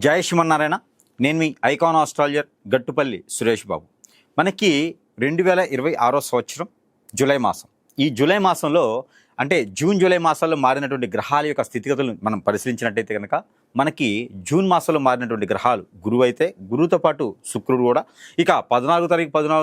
జయ శ్రీమన్నారాయణ. నేను మీ icon astrologer Gattupalli Suresh Babu. మనకి 2026 సంవత్సరం జూలై మాసం. ఈ జూలై మాసంలో అంటే జూన్ జూలై మాసాల్లో మారినటువంటి గ్రహాల యొక్క స్థితిగతులను మనం పరిశీలించినట్టయితే కనుక మనకి జూన్ మాసంలో మారినటువంటి గ్రహాలు గురువు అయితే, గురువుతో పాటు శుక్రుడు కూడా. ఇక 14వ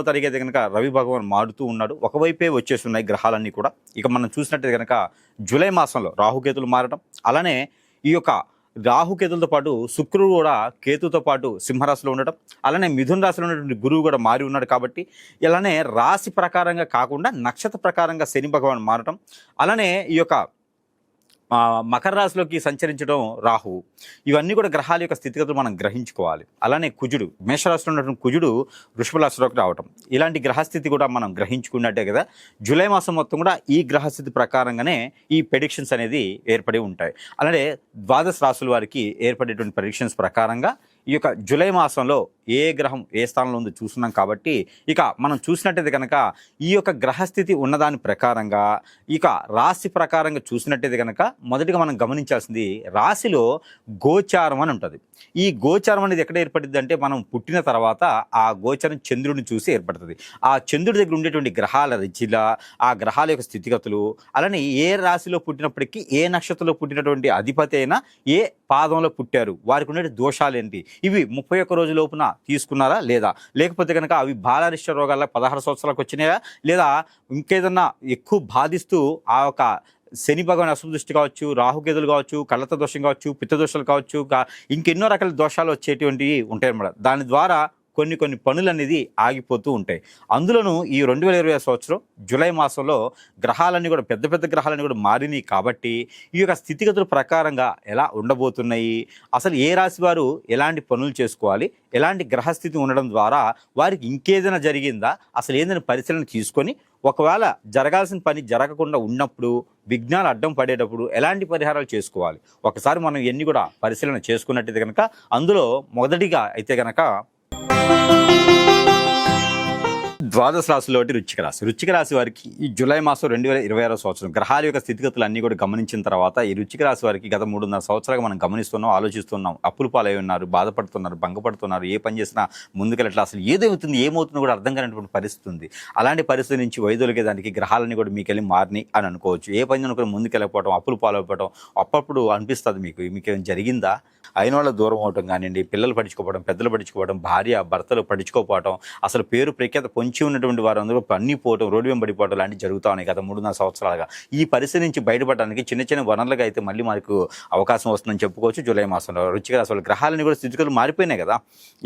తారీఖు అయితే కనుక రవి భగవాన్ మారుతూ ఉన్నాడు. ఒకవైపే వచ్చేస్తున్నాయి గ్రహాలన్నీ కూడా. ఇక మనం చూసినట్టయితే కనుక జూలై మాసంలో రాహుకేతులు మారడం, అలానే ఈ యొక్క రాహుకేతులతో పాటు శుక్రుడు కూడా కేతుతో పాటు సింహరాశిలో ఉండటం, అలానే మిథున రాశిలో ఉన్నటువంటి గురువు కూడా మారి ఉన్నాడు. కాబట్టి ఇలానే రాశి ప్రకారంగా కాకుండా నక్షత్ర ప్రకారంగా శని భగవాన్ మారటం, అలానే ఈ యొక్క మకర రాశిలోకి సంచరించడం రాహువు, ఇవన్నీ కూడా గ్రహాల యొక్క స్థితిగతులు మనం గ్రహించుకోవాలి. అలానే కుజుడు మేషరాశిలో ఉన్నటువంటి కుజుడు వృషభ రాశిలోకి రావటం, ఇలాంటి గ్రహస్థితి కూడా మనం గ్రహించుకున్నట్టే కదా. జూలై మాసం మొత్తం కూడా ఈ గ్రహస్థితి ప్రకారంగానే ఈ ప్రెడిక్షన్స్ అనేది ఏర్పడి ఉంటాయి. అలానే ద్వాదశ రాశుల వారికి ఏర్పడేటువంటి ప్రెడిక్షన్స్ ప్రకారంగా ఈ యొక్క జూలై మాసంలో ఏ గ్రహం ఏ స్థానంలో ఉందో చూస్తున్నాం. కాబట్టి ఇక మనం చూసినట్టయితే కనుక ఈ యొక్క గ్రహస్థితి ఉన్నదాని ప్రకారంగా ఇక రాశి ప్రకారంగా చూసినట్టయితే కనుక మొదటిగా మనం గమనించాల్సింది రాశిలో గోచారం అని ఉంటుంది. ఈ గోచారం అనేది ఎక్కడ ఏర్పడుతుంది అంటే మనం పుట్టిన తర్వాత ఆ గోచారం చంద్రుడిని చూసి ఏర్పడుతుంది. ఆ చంద్రుడి దగ్గర ఉండేటువంటి గ్రహాల రుచిల, ఆ గ్రహాల యొక్క స్థితిగతులు, అలానే ఏ రాశిలో పుట్టినప్పటికీ ఏ నక్షత్రంలో పుట్టినటువంటి అధిపతి అయినా ఏ పాదంలో పుట్టారు, వారికి ఉండే దోషాలు ఏంటి, ఇవి 31 రోజు లోపున తీసుకున్నారా లేదా, లేకపోతే కనుక అవి బాలారిష్ట రోగాల 16 సంవత్సరాలకు వచ్చినాయా, లేదా ఇంకేదన్నా ఎక్కువ బాధిస్తూ ఆ యొక్క శని భగవాన్ అశుభ దృష్టి కావచ్చు, రాహుకేతులు కావచ్చు, కళ్ళత దోషం కావచ్చు, పిత్తదోషాలు కావచ్చు, ఇంకెన్నో రకాల దోషాలు వచ్చేటువంటివి ఉంటాయి అన్నమాట. దాని ద్వారా కొన్ని పనులు అనేది ఆగిపోతూ ఉంటాయి. అందులోనూ ఈ 2020 సంవత్సరం జూలై మాసంలో గ్రహాలన్నీ కూడా పెద్ద గ్రహాలన్నీ కూడా మారినాయి. కాబట్టి ఈ యొక్క స్థితిగతుల ప్రకారంగా ఎలా ఉండబోతున్నాయి, అసలు ఏ రాశి వారు ఎలాంటి పనులు చేసుకోవాలి, ఎలాంటి గ్రహస్థితి ఉండడం ద్వారా వారికి ఇంకేదైనా జరిగిందా, అసలు ఏదైనా పరిశీలన తీసుకొని ఒకవేళ జరగాల్సిన పని జరగకుండా ఉన్నప్పుడు, విఘ్నాలు అడ్డం పడేటప్పుడు ఎలాంటి పరిహారాలు చేసుకోవాలి, ఒకసారి మనం ఇవన్నీ కూడా పరిశీలన చేసుకున్నట్టయితే కనుక అందులో మొదటిగా అయితే కనుక ద్వాదశ రాశిలో వృశ్చిక రాశి వారికి ఈ జూలై మాసం 2026 సంవత్సరం గ్రహాల యొక్క స్థితిగతులు అన్నీ కూడా గమనించిన తర్వాత ఈ వృశ్చిక రాశి వారికి గత 3.5 సంవత్సరాలుగా మనం గమనిస్తున్నాం, ఆలోచిస్తున్నాం, అప్పులు పాలై ఉన్నారు, బాధపడుతున్నారు, భంగపడుతున్నారు, ఏ పని చేసినా ముందుకెళ్ళట్లా, అసలు ఏమవుతుందో కూడా అర్థం కానటువంటి పరిస్థితి ఉంది. అలాంటి పరిస్థితి నుంచి వైదొలిగేదానికి గ్రహాలన్నీ కూడా మీకు వెళ్ళి మారినాయి అని అనుకోవచ్చు. ఏ పని అనుకుని ముందుకెళ్ళకపోవడం, అప్పులు పాలైపోవడం, అప్పుడప్పుడు అనిపిస్తుంది మీకేం జరిగిందా, అయిన వాళ్ళ దూరం అవడం కానివ్వండి, పిల్లలు పట్టించుకోవడం, పెద్దలు పట్టించుకోవడం, భార్య భర్తలు పట్టించుకోకపోవడం, అసలు పేరు ప్రఖ్యాత పొంచి ఉన్నటువంటి వారు అందరూ అన్నీ పోవడం, రోడ్డు వెంబడిపోవడం లాంటివి జరుగుతూ ఉన్నాయి గత 3.5 సంవత్సరాలుగా. ఈ పరిస్థితి నుంచి బయటపడడానికి చిన్న వనరులుగా అయితే మళ్ళీ మనకు అవకాశం వస్తుందని చెప్పుకోవచ్చు. జూలై మాసంలో వృశ్చిక రాశి వాళ్ళ గ్రహాలని కూడా స్థితిగతులు మారిపోయినాయి కదా.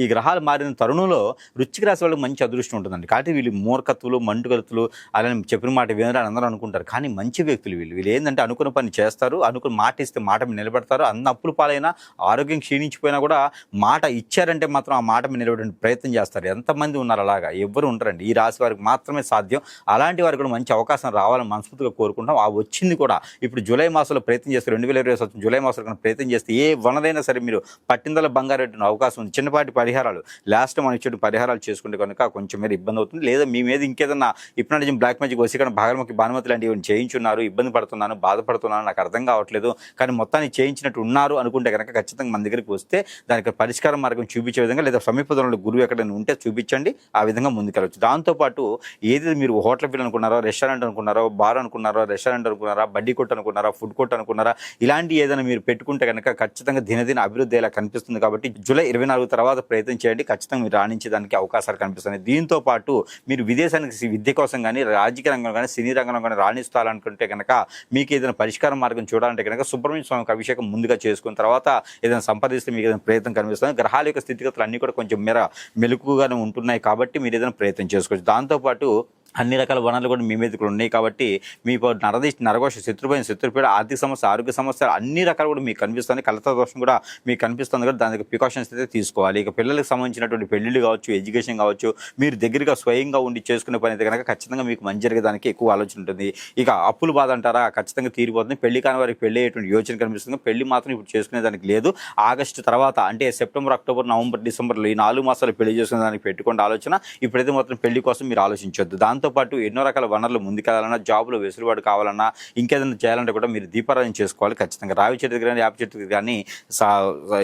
ఈ గ్రహాలు మారిన తరుణంలో వృశ్చిక రాశి వాళ్ళకి మంచి అదృష్టం ఉంటుందండి. కాబట్టి వీళ్ళు మూర్ఖత్తులు, మండుగతులు, అలానే చెప్పిన మాట వినరాని అందరూ అనుకుంటారు. కానీ మంచి వ్యక్తులు వీళ్ళు ఏంటంటే అనుకున్న పని చేస్తారు, అనుకున్న మాట ఇస్తే మాట మీద నిలబెడతారు. అన్న అప్పులు పాలైనా, ఆరోగ్యం క్షీణించిపోయినా కూడా మాట ఇచ్చారంటే మాత్రం ఆ మాట మీద నిలబడే ప్రయత్నం చేస్తారు. ఎంతమంది ఉన్నారు అలాగా? ఎవ్వరు ఉంటారండి. ఈ రాశి వారికి మాత్రమే సాధ్యం. అలాంటి వారికి కూడా మంచి అవకాశం రావాలని మనస్ఫూర్తిగా కోరుకుంటాం. ఆ వచ్చింది కూడా ఇప్పుడు జూలై మాసంలో ప్రయత్నం చేస్తే, 2020 జూలై మాసంలో ప్రయత్నం చేస్తే ఏ వనరైనా సరే మీరు పట్టిందల బంగారెడ్డిన అవకాశం ఉంది. చిన్నపాటి పరిహారాలు లాస్ట్ మనం ఇచ్చే పరిహారాలు చేసుకుంటే కనుక కొంచెం మీద ఇబ్బంది అవుతుంది. లేదా మీ మీద ఇంకేదన్నా హిప్నాటిజం, బ్లాక్ మ్యాజిక్, వశీకరణ, భాగముఖి, భానుమతి లాంటివి చేయించున్నారు, ఇబ్బంది పడుతున్నాను, బాధపడుతున్నాను, నాకు అర్థం కావట్లేదు, కానీ మొత్తాన్ని చేయించినట్టు ఉన్నారు అనుకుంటే కనుక ఖచ్చితంగా మన దగ్గరికి వస్తే దానికి పరిష్కార మార్గం చూపించే విధంగా, లేదా సమీప దూరంలో గురువు ఎక్కడైనా ఉంటే చూపించండి, ఆ విధంగా ముందుకెళ్ళవచ్చు. దాంతోపాటు ఏది మీరు హోటల్ బిల్ అనుకున్నారో, రెస్టారెంట్ అనుకున్నారో, బార్ అనుకున్నారో, రెస్టారెంట్ అనుకున్నారా, బడ్డీ కొట్టు అనుకున్నారా, ఫుడ్ కోర్ట్ అనుకున్నారా, ఇలాంటి ఏదైనా మీరు పెట్టుకుంటే కనుక ఖచ్చితంగా దినదిన అభివృద్ధి ఎలా కనిపిస్తుంది. కాబట్టి జూలై 24 తర్వాత ప్రయత్నం చేయండి, ఖచ్చితంగా మీరు రాణించేదానికి అవకాశాలు కనిపిస్తున్నాయి. దీంతో పాటు మీరు విదేశానికి విద్య కోసం కానీ, రాజకీయ రంగంలో కానీ, సినీ రంగంలో కానీ రాణిస్తాలనుకుంటే కనుక మీకు ఏదైనా పరిష్కార మార్గం చూడాలంటే కనుక సుబ్రహ్మణ్య స్వామికి అభిషేకం ముందుగా చేసుకున్న తర్వాత ఏదైనా సంపాదిస్తే మీకు ఏదైనా ప్రయత్నం కనిపిస్తుంది. గ్రహాల యొక్క స్థితిగతులు అన్నీ కూడా కొంచెం మేర మెలకుగానే ఉంటున్నాయి. కాబట్టి మీరు ఏదైనా ప్రయత్నం చేసుకోవచ్చు. దాంతోపాటు అన్ని రకాల వనరులు కూడా మీ మీద కూడా ఉన్నాయి. కాబట్టి మీకు నరఘోష, శత్రుభయం, శత్రుపీడ, ఆర్థిక సమస్య, ఆరోగ్య సమస్యలు అన్ని రకాలు కూడా మీకు కనిపిస్తుంది. కలత దోషం కూడా మీకు కనిపిస్తుంది. కూడా దానికి ప్రికాషన్స్ అయితే తీసుకోవాలి. ఇక పిల్లలకు సంబంధించినటువంటి పెళ్లిళ్ళు కావచ్చు, ఎడ్యుకేషన్ కావచ్చు, మీరు దగ్గరగా స్వయంగా ఉండి చేసుకునే పని అయితే కనుక ఖచ్చితంగా మీకు మంచి జరిగేదానికి ఎక్కువ ఆలోచన ఉంటుంది. ఇక అప్పులు బాధ అంటారా, ఖచ్చితంగా తీరిపోతుంది. పెళ్లి కాని వారికి పెళ్లి అయ్యేటువంటి యోచన కనిపిస్తుంది. పెళ్లి మాత్రం ఇప్పుడు చేసుకునేదానికి లేదు. ఆగస్టు తర్వాత అంటే సెప్టెంబర్, అక్టోబర్, నవంబర్, డిసెంబర్లో ఈ 4 మాసాలు పెళ్లి చేసుకునే దానికి పెట్టుకోండి ఆలోచన. ఇప్పుడైతే మాత్రం పెళ్లి కోసం మీరు ఆలోచించొద్దు. దాంతో దాంతోపాటు ఎన్నో రకాల వనరులు ముందుకెళ్ళాలన్నా, జాబ్‌లో వెసులుబాటు కావాలన్నా, ఇంకేదైనా చేయాలంటే కూడా మీరు దీపారాధన చేసుకోవాలి ఖచ్చితంగా. రావి చెట్టు దగ్గర గాని, వేప చెట్టు దగ్గర గాని సా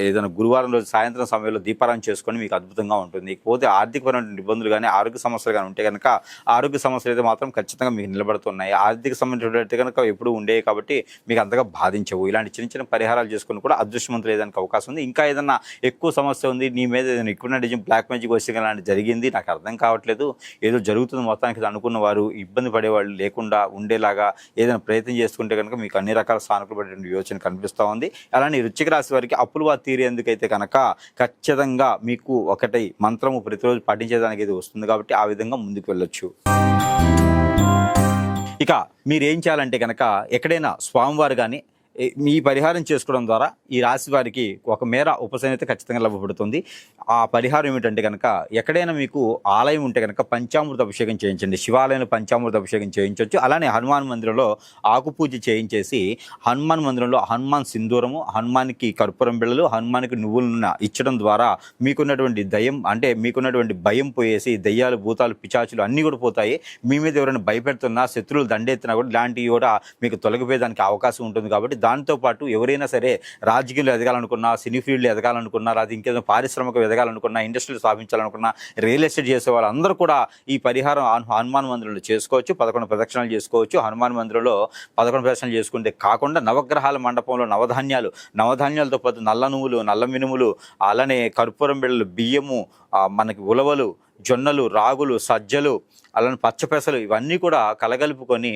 ఏదైనా గురువారం రోజు సాయంత్రం సమయంలో దీపారాధన చేసుకొని మీకు అద్భుతంగా ఉంటుంది. ఇకపోతే ఆర్థికపరమైన ఇబ్బందులు గాని, ఆరోగ్య సమస్యలు గాని ఉంటే గనక, ఆరోగ్య సమస్యలు అయితే మాత్రం ఖచ్చితంగా మీకు నిలబడుతున్నాయి. ఆర్థిక సంబంధించినట్టయితే కనుక ఎప్పుడూ ఉండేవి కాబట్టి మీకు అంతగా బాధించవు. ఇలాంటి చిన్న చిన్న పరిహారాలు చేసుకొని కూడా అదృష్టవంతులు అయ్యేదానికి అవకాశం ఉంది. ఇంకా ఏదన్నా ఎక్కువ సమస్య ఉంది, నీ మీద ఏదైనా హిప్నోటిజం, బ్లాక్ మ్యాజిక్ వశీకరణ లాంటిది జరిగింది, నాకు అర్థం కావట్లేదు, ఏదో జరుగుతుంది మొత్తానికి అనుకున్న వారు, ఇబ్బంది పడేవాళ్ళు లేకుండా ఉండేలాగా ఏదైనా ప్రయత్నం చేసుకుంటే కనుక మీకు అన్ని రకాల సానుకూల పడేటువంటి యోచన కనిపిస్తూ ఉంది. అలానే వృశ్చిక రాశి వారికి అప్పులు తీరేందుకైతే కనుక ఖచ్చితంగా మీకు ఒకటి మంత్రము ప్రతిరోజు పాటించేదానికి ఇది వస్తుంది కాబట్టి ఆ విధంగా ముందుకు వెళ్ళొచ్చు. ఇక మీరేం చేయాలంటే కనుక ఎక్కడైనా స్వామివారు కానీ మీ పరిహారం చేసుకోవడం ద్వారా ఈ రాశి వారికి ఒక మేర ఉపశమనత ఖచ్చితంగా లభ్యపడుతుంది. ఆ పరిహారం ఏమిటంటే కనుక ఎక్కడైనా మీకు ఆలయం ఉంటే కనుక పంచామృత అభిషేకం చేయించండి. శివాలయంలో పంచామృత అభిషేకం చేయించవచ్చు. అలానే హనుమాన్ మందిరంలో ఆకు పూజ చేయించేసి హనుమాన్ మందిరంలో హనుమాన్ సింధూరము, హనుమానికి కర్పూరం బిళ్ళలు, హనుమానికి నువ్వులను ఇచ్చడం ద్వారా మీకున్నటువంటి దయ్యం అంటే మీకున్నటువంటి భయం పోయేసి దయ్యాలు, భూతాలు, పిచాచులు అన్నీ కూడా పోతాయి. మీ మీద ఎవరైనా భయపెడుతున్నా, శత్రువులు దండెత్తినా కూడా ఇలాంటివి కూడా మీకు తొలగిపోయేదానికి అవకాశం ఉంటుంది. కాబట్టి దాంతోపాటు ఎవరైనా సరే రాజకీయాలు ఎదగాలనుకున్నా, సినీ ఫీల్డ్లో ఎదగాలనుకున్నా, అది ఇంకేదో పారిశ్రామిక ఎదగాలనుకున్నా, ఇండస్ట్రీలు స్థాపించాలనుకున్నా, రియల్ ఎస్టేట్ చేసే వాళ్ళందరూ కూడా ఈ పరిహారం హనుమాన్ మందిరంలో చేసుకోవచ్చు. 11 ప్రదక్షిణాలు చేసుకోవచ్చు. హనుమాన్ మందిరంలో 11 ప్రదక్షిణాలు చేసుకుంటే కాకుండా నవగ్రహాల మండపంలో నవధాన్యాలతో పాటు నల్ల నువ్వులు, నల్ల మినుములు, అలానే కర్పూరం బిళ్ళలు, బియ్యము, మనకి ఉలవలు, జొన్నలు, రాగులు, సజ్జలు, అలానే పచ్చపెసలు ఇవన్నీ కూడా కలగలుపుకొని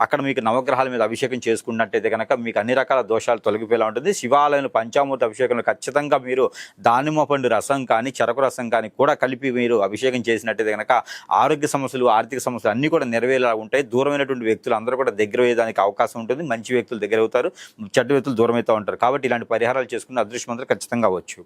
అక్కడ మీకు నవగ్రహాల మీద అభిషేకం చేసుకున్నట్టయితే కనుక మీకు అన్ని రకాల దోషాలు తొలగిపోయేలా ఉంటుంది. శివాలయంలో పంచామృత అభిషేకంలో ఖచ్చితంగా మీరు దానిమ్మ పండు రసం కానీ, చెరకు రసం కానీ కూడా కలిపి మీరు అభిషేకం చేసినట్టయితే కనుక ఆరోగ్య సమస్యలు, ఆర్థిక సమస్యలు అన్నీ కూడా నెరవేరేలా ఉంటాయి. దూరమైనటువంటి వ్యక్తులు అందరూ కూడా దగ్గర అయ్యేదానికి అవకాశం ఉంటుంది. మంచి వ్యక్తులు దగ్గర అవుతారు, చెడ్డ వ్యక్తులు దూరం అవుతూ ఉంటారు. కాబట్టి ఇలాంటి పరిహారాలు చేసుకుని అదృష్టవంతులు ఖచ్చితంగా అవ్వచ్చు.